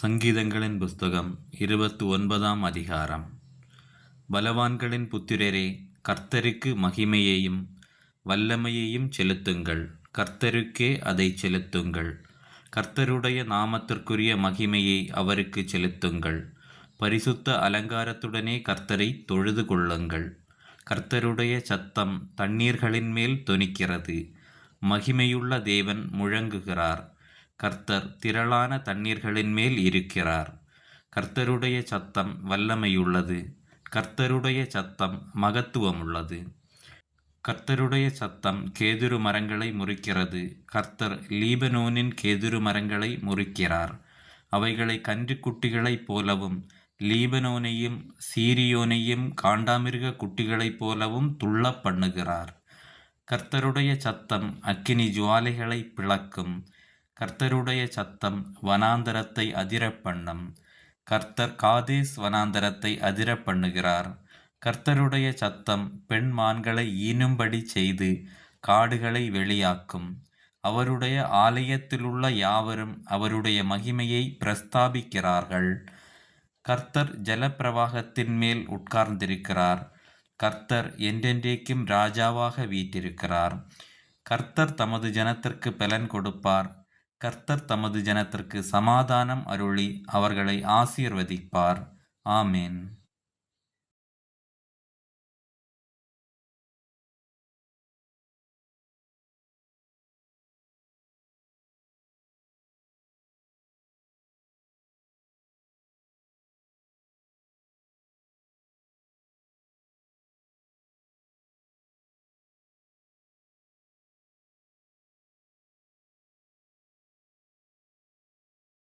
சங்கீதங்களின் புஸ்தகம் 29ஆம் அதிகாரம். பலவான்களின் புத்திரரே, கர்த்தருக்கு மகிமையையும் வல்லமையையும் செலுத்துங்கள். கர்த்தருக்கே அதை செலுத்துங்கள். கர்த்தருடைய நாமத்திற்குரிய மகிமையை அவருக்கு செலுத்துங்கள். பரிசுத்த அலங்காரத்துடனே கர்த்தரை தொழுது கொள்ளுங்கள். கர்த்தருடைய சத்தம் தண்ணீர்களின் மேல் தொனிக்கிறது. மகிமையுள்ள தேவன் முழங்குகிறார். கர்த்தர் திரளான தண்ணீர்களின் மேல் இருக்கிறார். கர்த்தருடைய சத்தம் வல்லமையுள்ளது. கர்த்தருடைய சத்தம் மகத்துவமுள்ளது. கர்த்தருடைய சத்தம் கேதுரு மரங்களை முறிக்கிறது. கர்த்தர் லீபனோனின் கேதுரு மரங்களை முறிக்கிறார். அவைகளை கன்றுக்குட்டிகளைப் போலவும் லீபனோனையும் சீரியோனையும் காண்டாமிருக குட்டிகளைப் போலவும் துள்ள பண்ணுகிறார். கர்த்தருடைய சத்தம் அக்கினி ஜுவாலைகளை பிளக்கும். கர்த்தருடைய சத்தம் வனாந்தரத்தை அதிரப்பண்ணும். கர்த்தர் காதேஸ் வனாந்தரத்தை அதிரப்பண்ணுகிறார். கர்த்தருடைய சத்தம் பெண் மான்களை ஈனும்படி செய்து காடுகளை வெளியாக்கும். அவருடைய ஆலயத்திலுள்ள யாவரும் அவருடைய மகிமையை பிரஸ்தாபிக்கிறார்கள். கர்த்தர் ஜலப்பிரவாகத்தின் மேல் உட்கார்ந்திருக்கிறார். கர்த்தர் என்றென்றைக்கும் ராஜாவாக வீற்றிருக்கிறார். கர்த்தர் தமது ஜனத்திற்கு பலன் கொடுப்பார். கர்த்தர் தமது ஜனத்திற்கு சமாதானம் அருளி அவர்களை ஆசீர்வதிப்பார். ஆமேன்.